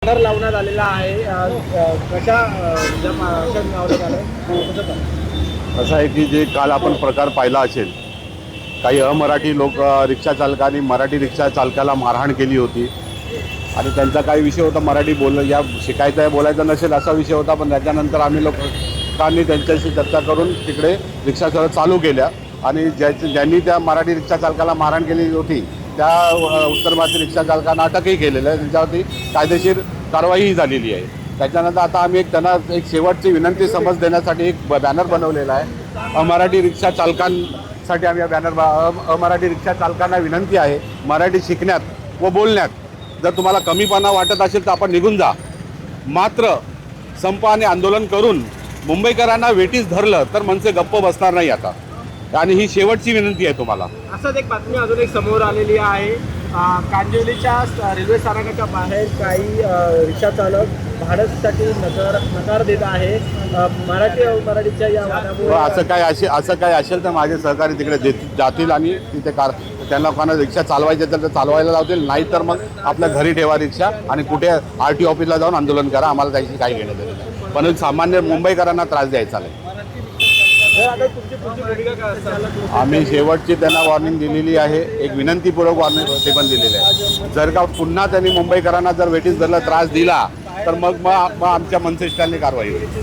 कर लावण्यात आलेला आहे. कशा लावण्यात आलं असं आहे की जे काल आपण प्रकार पाहिला असेल, काही अमराठी लोक रिक्षा चालकांनी मराठी रिक्षा चालकाला मारहाण केली होती आणि त्यांचा काही विषय होता मराठी या शिकायचं आहे बोलायचं नसेल असा विषय होता. पण त्याच्यानंतर आम्ही लोकांनी त्यांच्याशी चर्चा करून तिकडे रिक्षा चालू केल्या आणि ज्यांनी त्या मराठी रिक्षा चालकाला मारहाण केली होती त्या उत्तर भारतीय रिक्षा चालकांना अटकही केलेलं आहे. त्यांच्यावरती कायदेशीर कारवाईही झालेली आहे. त्याच्यानंतर आता आम्ही त्यांना एक शेवटची विनंती समज देण्यासाठी एक बॅनर बनवलेला आहे. अमराठी रिक्षा चालकांसाठी आम्ही बॅनर अमराठी रिक्षा चालकांना विनंती आहे, मराठी शिकण्यात व बोलण्यात जर तुम्हाला कमीपणा वाटत असेल तर आपण निघून जा. मात्र संप आणि आंदोलन करून मुंबईकरांना वेठीस धरलं तर मनसे गप्प बसणार नाही आता. आणि ही शेवटची विनंती आहे तुम्हाला. असंच एक बातमी अजून एक समोर आलेली आहे. कांदिवलीच्या रेल्वे स्थानकाच्या बाहेर काही रिक्षा चालक भाड्यासाठी नकार देत आहे. मराठीच्या या वादामुळे असं काय असेल तर माझे सहकारी तिकडे जातील आणि तिथे त्या लोकांना रिक्षा चालवायचे तर ते चालवायला लावतील, नाही तर मग आपल्या घरी ठेवा रिक्षा आणि कुठे RTO ऑफिसला जाऊन आंदोलन करा. आम्हाला त्याची काही घेणं देणं नाही. पण सामान्य मुंबईकरांना त्रास द्यायचा नाही. आम्ही शेवटची त्यांना वॉर्निंग दिलेली आहे, एक विनंतीपूर्वक वॉर्निंग ते पण दिलेली आहे. जर का पुन्हा त्यांनी मुंबईकरांना जर वेठीस धरला त्रास दिला तर मग आमच्या मनसे स्टँडने कारवाई होईल.